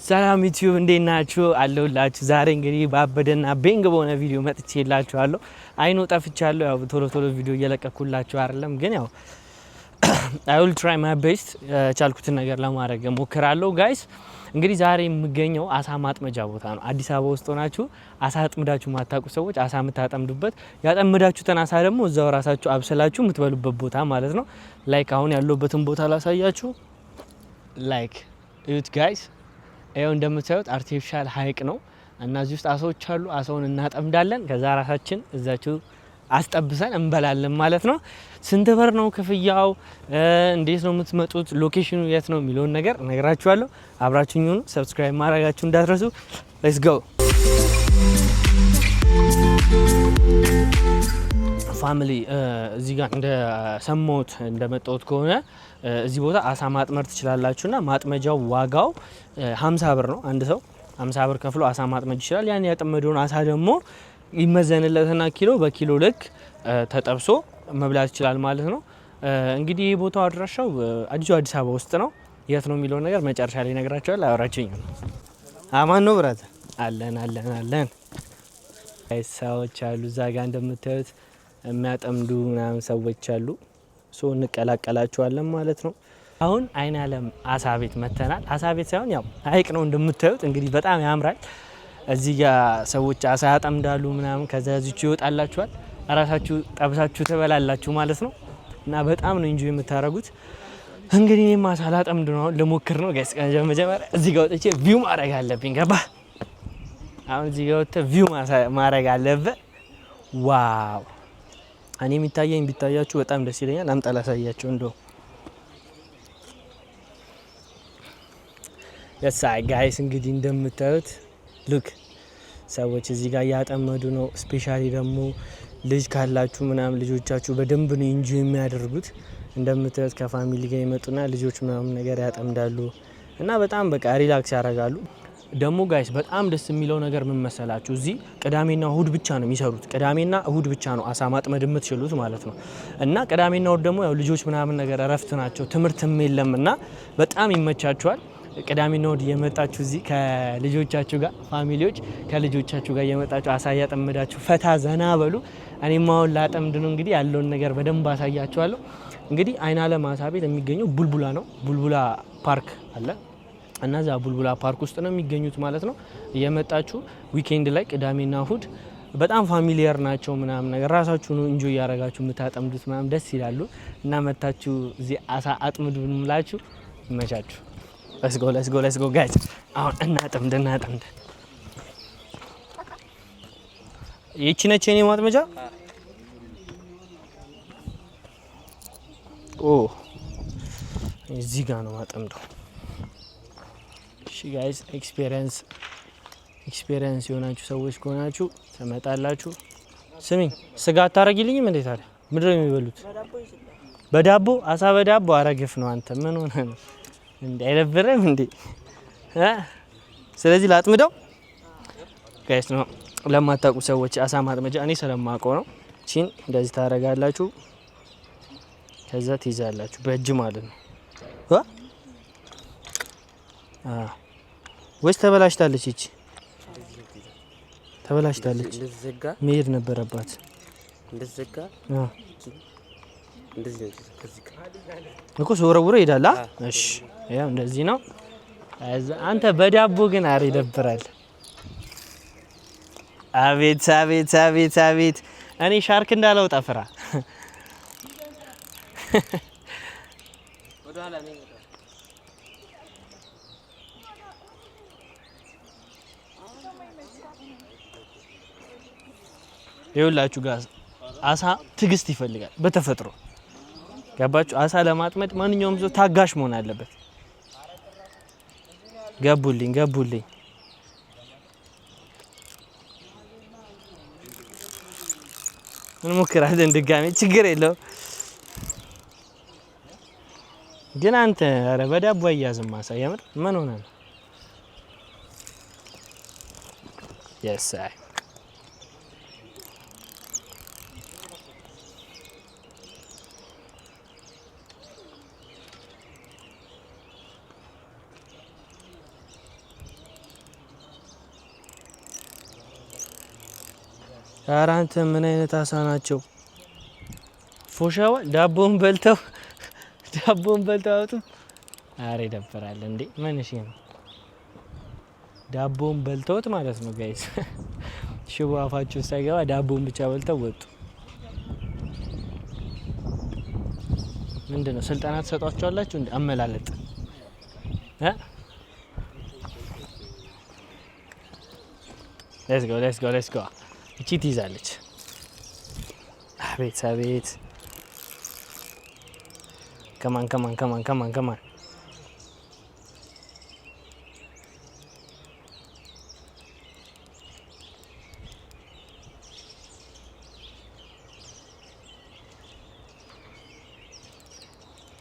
ሰላም ዩቲዩብ እንዴት ናችሁ? አለሁላችሁ። ዛሬ እንግዲህ ባበደና ቤንግ በሆነ ቪዲዮ መጥቼላችኋለሁ። አይኑ ጠፍቻለሁ። ያው ቶሎ ቪዲዮ እየለቀኩላችሁ አይደለም፣ ግን ያው I will try my best ቻልኩትን ነገር ለማድረግ ሞክራለሁ። ጋይስ እንግዲህ ዛሬ የምገኘው አሳ ማጥመጃ ቦታ ነው። አዲስ አበባ ውስጥ ሆናችሁ አሳ አጥምዳችሁ ማታውቁ ሰዎች አሳ የምታጠምዱበት፣ ያጠምዳችሁትን አሳ ደግሞ እዛው ራሳችሁ አብስላችሁ የምትበሉበት ቦታ ማለት ነው። ላይክ አሁን ያለሁበትን ቦታ ላሳያችሁ። ላይክ እዩት ጋይስ። ይሄው እንደምታዩት አርቲፊሻል ሀይቅ ነው እና እዚህ ውስጥ አሳዎች አሉ። አሳውን እናጠምዳለን፣ ከዛ ራሳችን እዛችሁ አስጠብሰን እንበላለን ማለት ነው። ስንት ብር ነው ክፍያው? እንዴት ነው የምትመጡት? ሎኬሽኑ የት ነው የሚለውን ነገር እነግራችኋለሁ። አብራችሁኝ ሁኑ። ሰብስክራይብ ማድረጋችሁ እንዳትረሱ። ሌትስ ጎ ፋሚሊ። እዚህ ጋር እንደሰማሁት እንደመጣሁት ከሆነ እዚህ ቦታ አሳ ማጥመድ ትችላላችሁና ማጥመጃው ዋጋው 50 ብር ነው። አንድ ሰው 50 ብር ከፍሎ አሳ ማጥመድ ይችላል። ያን ያጠመደውን አሳ ደግሞ ይመዘንለትና ኪሎ በኪሎ ልክ ተጠብሶ መብላት ይችላል ማለት ነው። እንግዲህ ይህ ቦታው አድራሻው አዲስ አበባ ውስጥ ነው። የት ነው የሚለውን ነገር መጨረሻ ላይ ነግራቸዋል። አብራችሁኝ ነው። አማን ነው ብራት አለን ሰዎች አሉ። እዛ ጋር እንደምታዩት የሚያጠምዱ ምናምን ሰዎች አሉ። ሶ እንቀላቀላቸዋለን ማለት ነው። አሁን አይን አለም አሳ ቤት መተናል። አሳ ቤት ሳይሆን ያው ሀይቅ ነው እንደምታዩት። እንግዲህ በጣም ያምራል። እዚህ ጋር ሰዎች አሳ ያጠምዳሉ ምናምን፣ ከዛ እዚች ይወጣላችኋል። ራሳችሁ ጠብሳችሁ ትበላላችሁ ማለት ነው። እና በጣም ነው እንጆይ የምታረጉት። እንግዲህ እኔም አሳ ላጠምድ ነው፣ ልሞክር ነው ጋይስ። መጀመሪያ እዚህ ጋር ወጥቼ ቪው ማድረግ አለብኝ። ገባ? አሁን እዚህ ጋር ወጥቼ ቪው ማድረግ አለብህ። ዋው! እኔ የሚታየኝ ቢታያችሁ በጣም ደስ ይለኛል። አምጣ ላሳያችሁ። እንደው የሳይ ጋይስ እንግዲህ እንደምታዩት ሉክ ሰዎች እዚህ ጋር እያጠመዱ ነው። ስፔሻሊ ደግሞ ልጅ ካላችሁ ምናምን ልጆቻችሁ በደንብ ነው እንጂ የሚያደርጉት። እንደምታዩት ከፋሚሊ ጋር ይመጡና ልጆች ምናምን ነገር ያጠምዳሉ እና በጣም በቃ ሪላክስ ያደርጋሉ። ደግሞ ጋይስ በጣም ደስ የሚለው ነገር ምን መሰላችሁ? እዚህ ቅዳሜና እሁድ ብቻ ነው የሚሰሩት። ቅዳሜና እሁድ ብቻ ነው አሳ ማጥመድ የምትችሉት ማለት ነው። እና ቅዳሜና እሁድ ደግሞ ያው ልጆች ምናምን ነገር እረፍት ናቸው፣ ትምህርትም የለም እና በጣም ይመቻቸዋል። ቅዳሜና እሁድ እየመጣችሁ እዚህ ከልጆቻችሁ ጋር ፋሚሊዎች ከልጆቻችሁ ጋር እየመጣችሁ አሳ እያጠመዳችሁ ፈታ ዘና በሉ። እኔም አሁን ላጠምድ ነው። እንግዲህ ያለውን ነገር በደንብ አሳያችኋለሁ። እንግዲህ አይን አለም አሳ ቤት የሚገኘው ቡልቡላ ነው። ቡልቡላ ፓርክ አለ እና እዛ ቡልቡላ ፓርክ ውስጥ ነው የሚገኙት ማለት ነው። እየመጣችሁ ዊኬንድ ላይ ቅዳሜና እሁድ በጣም ፋሚሊየር ናቸው ምናምን ነገር ራሳችሁ ነው እንጆይ ያረጋችሁ የምታጠምዱት ምናምን ደስ ይላሉ። እና መታችሁ እዚህ አሳ አጥምዱ ብንምላችሁ ይመቻችሁ። let's go guys። አሁን እናጠምድ። ይቺ ነች የኔ ማጥመጃ። እዚህ ጋር ነው ማጠምደው። እሺ ጋይስ ኤክስፒሪየንስ የሆናችሁ ሰዎች ከሆናችሁ ትመጣላችሁ። ስሚኝ፣ ስጋ አታረጊልኝም እንዴ ታዲያ? ምንድን ነው የሚበሉት? በዳቦ አሳ በዳቦ አረግፍ ነው። አንተ ምን ሆነ ነው እንዴ? አይደብርም እንዴ? ስለዚህ ላጥምደው ጋይስ ነው። ለማታውቁ ሰዎች አሳ ማጥመጃ እኔ ስለማውቀው ነው። እቺን እንደዚህ ታረጋላችሁ፣ ከዛ ትይዛላችሁ በእጅ ማለት ነው። ወይስ ተበላሽታለች? እቺ ተበላሽታለች። መሄድ ነበረባት። እንደዘጋ እንደዚህ እኮ ወረውሮ ይሄዳል። እሺ ያው እንደዚህ ነው። አንተ በዳቦ ግን አረ ይደብራል። አቤት እኔ ሻርክ እንዳላውጣ ፍራ። ይኸውላችሁ ጋር አሳ ትግስት ይፈልጋል በተፈጥሮ። ገባችሁ? አሳ ለማጥመድ ማንኛውም ሰው ታጋሽ መሆን አለበት። ገቡልኝ እንሞክራለን ድጋሜ፣ ችግር የለው። ግን አንተ ኧረ በዳቦ አያዝም አሳ። የምር ምን ሆነ ነው? የሳይ ኧረ አንተ ምን አይነት አሳ ናቸው? ፎሻዋ ዳቦን በልተው አውጡ። ኧረ ይደብራል እንዴ! ምን እሺ ነው ዳቦን በልተውት ማለት ነው ጋይስ። ሽቦ አፋቸው ሳይገባ ዳቦን ብቻ በልተው ወጡ። ምንድነው ስልጠና ተሰጧቸዋላችሁ እንዴ? አመላለጥ ሌትስ ጎ እቺ ትይዛለች። አቤት ከማን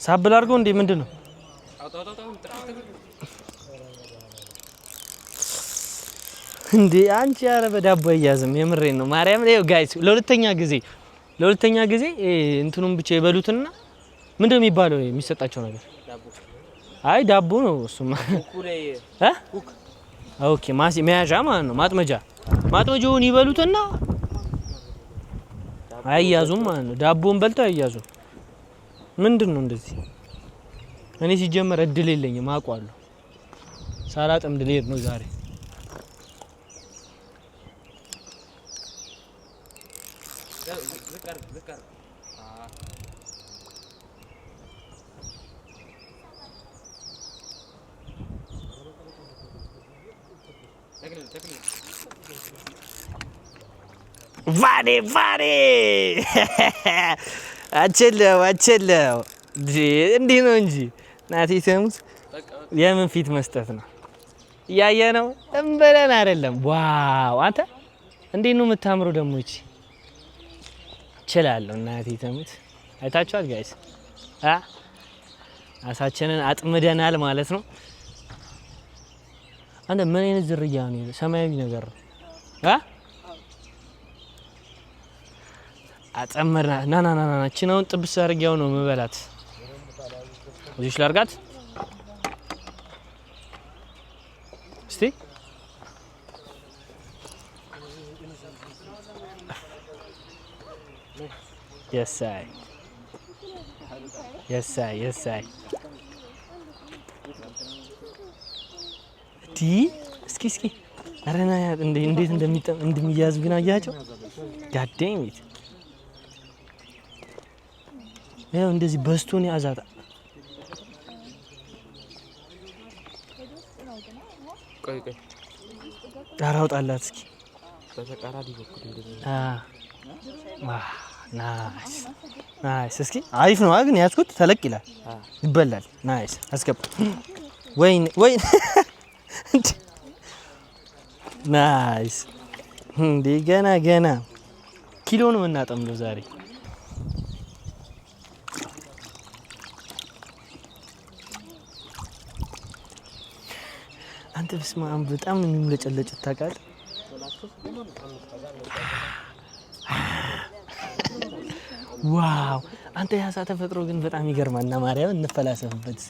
ሳብል አድርገው እንዴ ምንድነው? እንዴ አንቺ ኧረ በዳቦ አያዝም። የምሬን ነው ማርያም። ይኸው ጋይስ ለሁለተኛ ጊዜ እንትኑን ብቻ ይበሉትና ምንድነው የሚባለው የሚሰጣቸው ነገር? አይ ዳቦ ነው እሱማ። ኦኬ መያዣ ማለት ነው። ማጥመጃውን ይበሉትና አያዙም ማለት ነው። ዳቦን በልተው አያዙም። ምንድነው እንደዚህ? እኔ ሲጀመር እድል የለኝም አውቃለሁ። ሳላጥምድ ልሄድ ነው ዛሬ። ቫሬ አቸለው እንዲህ ነው እንጂ ናቲ ተሙት። የምን ፊት መስጠት ነው? እያየ ነው እንበለን አይደለም። ዋው አንተ እንዴት ነው የምታምረው ደግሞ እቺ እችላለሁ። ናቲ ተሙት። አይታችኋል ጋይስ? አሳችንን አጥምደናል ማለት ነው። አንተ ምን አይነት ዝርያ ነው? ሰማያዊ ነገር ነው። አጠመርና ና እቺናውን ጥብስ አድርጌው ነው መበላት። እዚህ ላርጋት እስቲ። የሳይ እስኪ አረና እንዴት እንደሚያዝ ግን አያቸው። ጋዴሚት ይኸው እንደዚህ በስቶን ያዛታ። ቆይ ዳራውጣላት እስኪ በተቃራዲ በኩል እንደዚህ። ናይስ። እስኪ አሪፍ ነው ግን ያዝኩት ተለቅ ይላል ይበላል። ናይስ አስገባ። ወይን ናይስ። እንዴ ገና ኪሎ ነው እናጠምደው ዛሬ። አንተ በስመ አብ በጣም ነው የሚለጨለጭ ታውቃለህ። ዋው አንተ ያሳ ተፈጥሮ ግን በጣም ይገርማል። እና ማርያም እንፈላሰፍበት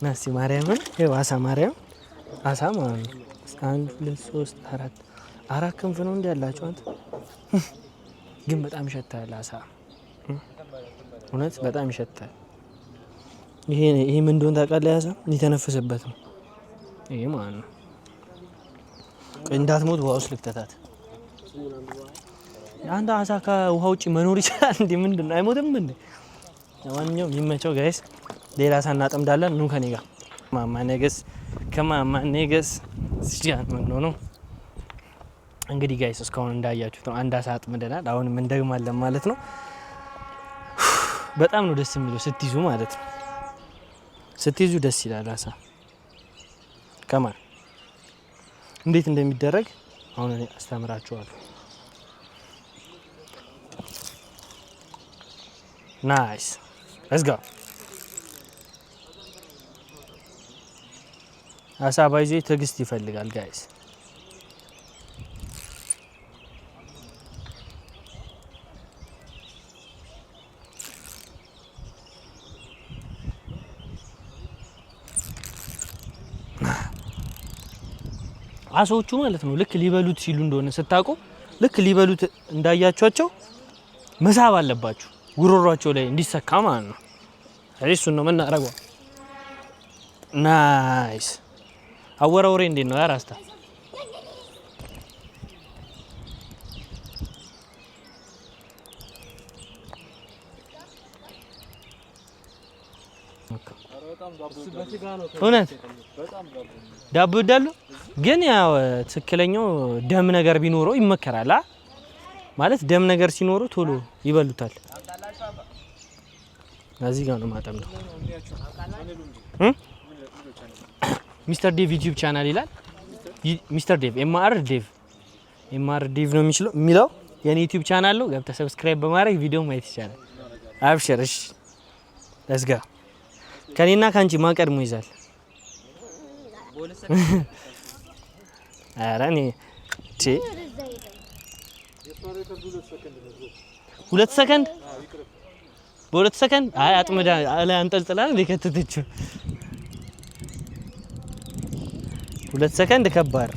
ናሲ ማርያምን ይኸው ማርያም አሳ ማለት ነው። 1 2 3 4 ክንፍ ነው እንደ ያላችሁ አንተ ግን በጣም ይሸታል አሳ። እውነት በጣም ይሸታል። ይሄ ምን እንደሆነ ታውቃለህ? ያሳ የተነፈሰበት ነው ይሄ ማለት ነው። እንዳትሞት ውሃ ውስጥ ልክተታት። አንተ አሳ ከውሃ ውጪ መኖር ይችላል እንዴ? ምንድነው አይሞትም እንዴ? ለማንኛውም ይመቸው ጋይስ። ሌላ አሳ እናጠምዳለን። ኑ ከኔ ጋር ከማማ ነገስ ሲጃን ነው። እንግዲህ ጋይስ እስካሁን እንዳያችሁት ነው አንድ አሳ አጥምደናል። አሁንም እንደግማለን ማለት ነው። በጣም ነው ደስ የሚለው ስትይዙ ማለት ነው። ስትይዙ ደስ ይላል አሳ ከማን እንዴት እንደሚደረግ አሁን እኔ አስተምራችኋለሁ። ናይስ ሌትስ ጎ። አሳ ባይዜ ትዕግስት ይፈልጋል ጋይስ። አሳዎቹ ማለት ነው ልክ ሊበሉት ሲሉ እንደሆነ ስታውቁ ልክ ሊበሉት እንዳያቸዋቸው መሳብ አለባችሁ ጉሮሯቸው ላይ እንዲሰካ ማለት ነው። እሱን ነው የምናደርገው። ናይስ አወራውሬ እንዴት ነው ያራስታ? እውነት ዳቦ ይወዳሉ። ግን ያው ትክክለኛው ደም ነገር ቢኖረው ይመከራል ማለት ደም ነገር ሲኖረው ቶሎ ይበሉታል። እዚህ ጋር ነው ማጠም ነው። ሚስተር ዴቭ ዩቲዩብ ቻናል ይላል። ሚስተር ዴቭ ኤምአር ዴቭ ነው የሚለው የኔ ዩቲዩብ ቻናል ነው። ገብተህ ሰብስክራይብ በማድረግ ቪዲዮ ማየት ይቻላል። አብሽር። እሺ ለስጋ ከኔና ካንቺ ማቀድሞ ይዛል። ኧረ እኔ እቺ 2 ሰከንድ በ2 ሰከንድ አይ አጥምዳ ላይ አንጠልጥላ ለከተተችው 2 ሰከንድ ከባድ።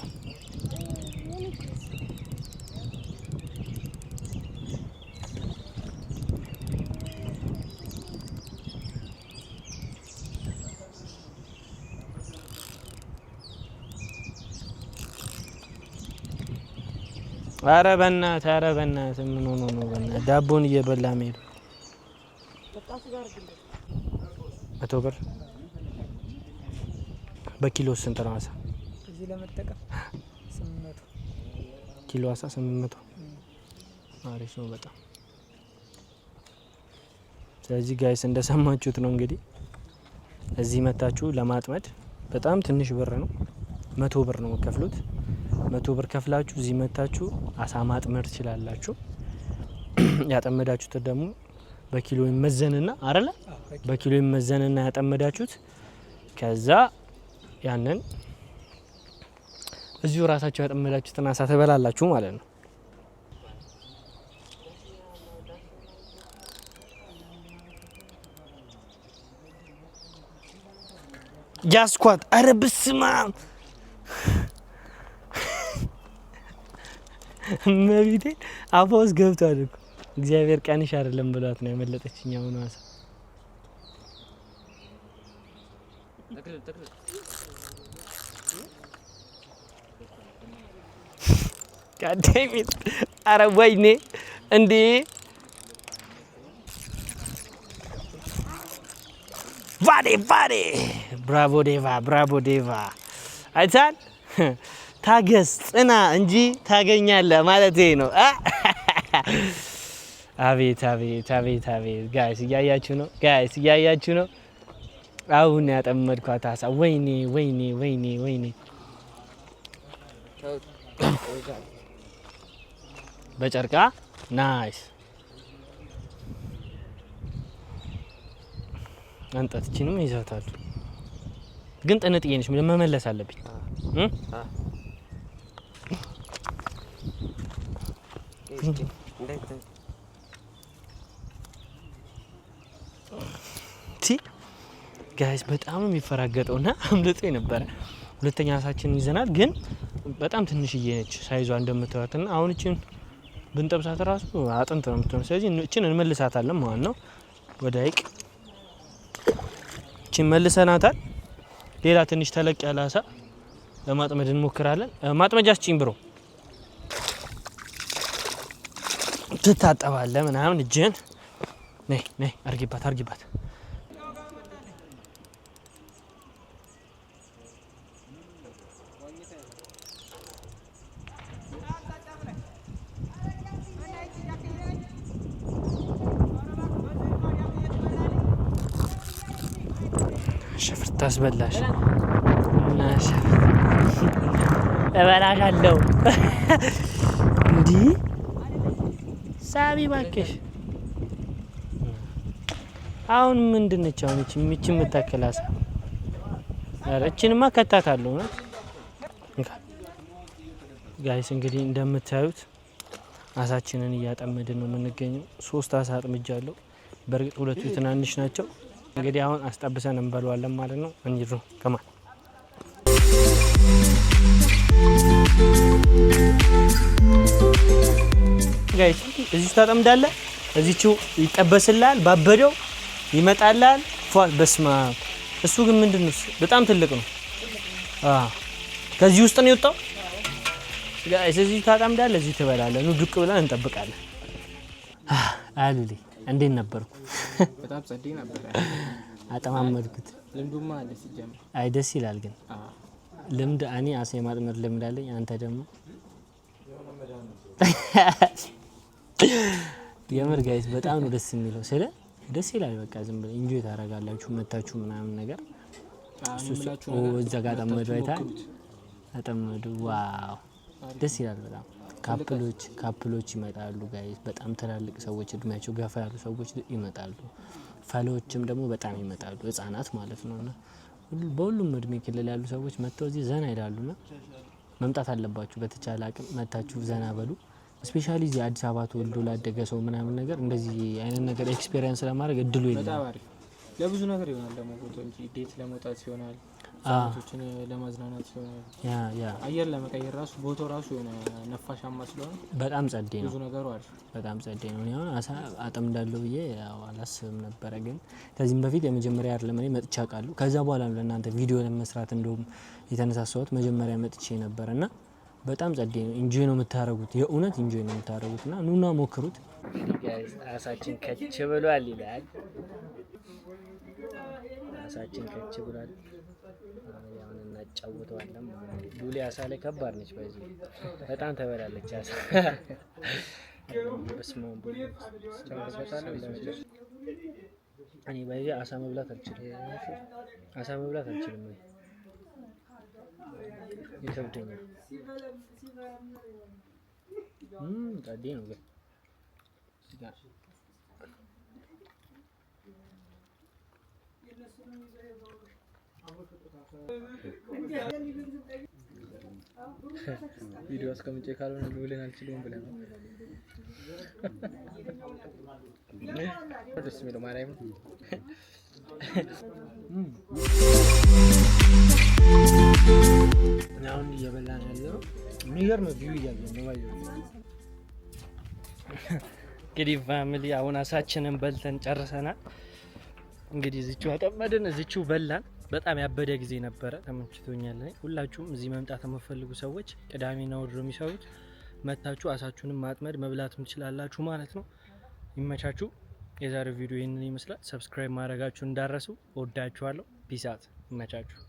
ኧረ በእናትህ ምን ሆኖ ነው? በእናትህ ዳቦን እየበላ መሄዱ 100 ብር በኪሎ ስንት ነው? አሳ እዚህ ለመጠቀም 800 ኪሎ አሳ 800 አሪፍ ነው በጣም። ስለዚህ ጋይስ እንደሰማችሁት ነው እንግዲህ እዚህ መታችሁ ለማጥመድ በጣም ትንሽ ብር ነው። 100 ብር ነው የምትከፍሉት። 100 ብር ከፍላችሁ እዚህ መታችሁ አሳ ማጥመድ ትችላላችሁ። ያጠመዳችሁት ደግሞ በኪሎ ይመዘንና አይደለ? በኪሎ ይመዘንና ያጠመዳችሁት ከዛ ያንን እዚሁ ራሳችሁ ያጠመዳችሁትን አሳ ተበላላችሁ ማለት ነው። ጃስኳት ኧረ በስመ አብ መቢቴ አፏ ውስጥ ገብቷል እኮ እግዚአብሔር ቀንሽ አይደለም ብሏት ነው የመለጠችኝ። አሁን አሳ ጋዴሚት ኧረ ወይኔ እንዴ! ቫዴ ብራቮ ዴቫ አይታል። ታገስ ጽና እንጂ ታገኛለህ ማለት ነው። አቤት ጋይስ እያያችሁ ነው። አሁን ያጠመድኳት አሳ ወይኔ በጨርቃ ናይስ አንጠትችንም ይዛታሉ። ግን ጥንጥዬ ነች መመለስ አለብኝ። ጋይስ በጣም የሚፈራገጠውና አምልጦ የነበረ ሁለተኛ አሳችንን ይዘናል። ግን በጣም ትንሽዬ ነች ሳይዟ እንደምታዩትና አሁን እቺን ብንጠብሳት ራሱ አጥንት ነው የምትሆነው። ስለዚህ እቺን እንመልሳታለን ማለት ነው ወደ ሀይቅ። እቺን መልሰናታል። ሌላ ትንሽ ተለቅ ያለ አሳ ለማጥመድ እንሞክራለን። ማጥመጃችን ብሮ ትታጠባለህ ምናምን እጅን ነይ አርጊባት ሸፍር ታስበላሽ እና ሸፍር እበላሻለሁ እንዲህ ሳቢ ባክሽ። አሁን ምንድነች አሁን እቺ የምታከላሳ? አረ እቺንማ ከታታለሁ ነው ጋይስ። እንግዲህ እንደምታዩት አሳችንን እያጠመድን ነው የምንገኘው። 3 አሳ አጥምጃለሁ። በእርግጥ 2 ትናንሽ ናቸው። እንግዲህ አሁን አስጠብሰን እንበለዋለን ማለት ነው። እንሂድ ነው ከማን ጋይስ እዚህ ታጠምዳለህ፣ እዚህው ይጠበስልሃል፣ ባበደው ይመጣልሃል። በስማ እሱ ግን ምንድነው በጣም ትልቅ ነው። ከዚህ ውስጥ ነው የወጣው። ጋይስ እዚህ ታጠምዳለህ፣ እዚህ ትበላለህ። ኑ ዱቅ ብለን እንጠብቃለን። አሉሊ እንዴት ነበርኩ? በጣም ጸዴ ነበር። አጠማመድኩት። ልምዱማ አለ ሲጀምር። አይ ደስ ይላል ግን ልምድ እኔ አሳ የማጥመድ ልምድ አለኝ። አንተ ደግሞ የምር ጋይስ በጣም ነው ደስ የሚለው። ስለ ደስ ይላል። በቃ ዝም ብለ ኢንጆይ ታደርጋላችሁ መታችሁ ምናምን ነገር እዛ ጋር ጠመዱ አይታል አጠመዱ። ዋው ደስ ይላል በጣም። ካፕሎች ይመጣሉ ጋይስ። በጣም ትላልቅ ሰዎች እድሜያቸው ገፋ ያሉ ሰዎች ይመጣሉ። ፈሎችም ደግሞ በጣም ይመጣሉ፣ ህፃናት ማለት ነውና በሁሉም እድሜ ክልል ያሉ ሰዎች መጥተው እዚህ ዘና ይላሉና መምጣት አለባችሁ። በተቻለ አቅም መታችሁ ዘና በሉ። ስፔሻሊ እዚህ አዲስ አበባ ተወልዶ ላደገ ሰው ምናምን ነገር እንደዚህ አይነት ነገር ኤክስፒሪየንስ ለማድረግ እድሉ የለም። ለብዙ ነገር ይሆናል ደግሞ ፎቶ እንጂ ዴት ለመውጣት ይሆናል፣ ሰዎችን ለማዝናናት ይሆናል፣ አየር ለመቀየር ራሱ ቦታው ራሱ የሆነ ነፋሻማ ስለሆነ በጣም ጸዴ ነው። ብዙ ነገሩ አሪፍ በጣም ጸዴ ነው። እኔ አሁን አሳ አጠምዳለሁ ብዬ አላስብም ነበረ፣ ግን ከዚህም በፊት የመጀመሪያ አይደለም እኔ መጥቼ አውቃለሁ። ከዛ በኋላ ለእናንተ ቪዲዮ ለመስራት እንደውም የተነሳሳሁት መጀመሪያ መጥቼ ነበርና በጣም ጸዴ ነው። ኢንጆይ ነው የምታረጉት፣ የእውነት ኢንጆይ ነው የምታረጉትና ኑና ሞክሩት። ጋይስ አሳችን ከች ብሏል ይላል። አሳችን ከች ብሏል። ያውን እናጫውተዋለን። ሉሊ አሳ ላይ ከባድ ነች፣ በዚህ በጣም ተበላለች አሳ። በስመ አብ እኔ በዚህ አሳ መብላት አልችልም። ይከብደኛል። ጸዴ ነው ግን ቪዲዮ አስቀምጬ ካልሆነ ልውልን አልችልም ብለህ ነው ደስ የሚለው ማርያም። አሁን እየበላን ያለው የሚገርም ቪው እያየን ነው ማለት ነው። እንግዲህ ፋሚሊ አሁን አሳችንን በልተን ጨርሰናል። እንግዲህ እዚቹ አጠመድን፣ እዚቹ በላን። በጣም ያበደ ጊዜ ነበረ፣ ተመችቶኛል። ሁላችሁም እዚህ መምጣት የምትፈልጉ ሰዎች ቅዳሜና እሁድ ነው የሚሰሩት። መታችሁ አሳችሁንም ማጥመድ መብላትም ትችላላችሁ ማለት ነው። ይመቻችሁ። የዛሬው ቪዲዮ ይህንን ይመስላል። ሰብስክራይብ ማድረጋችሁ እንዳረሱ። ወዳችኋለሁ። ፒስ አውት። ይመቻችሁ።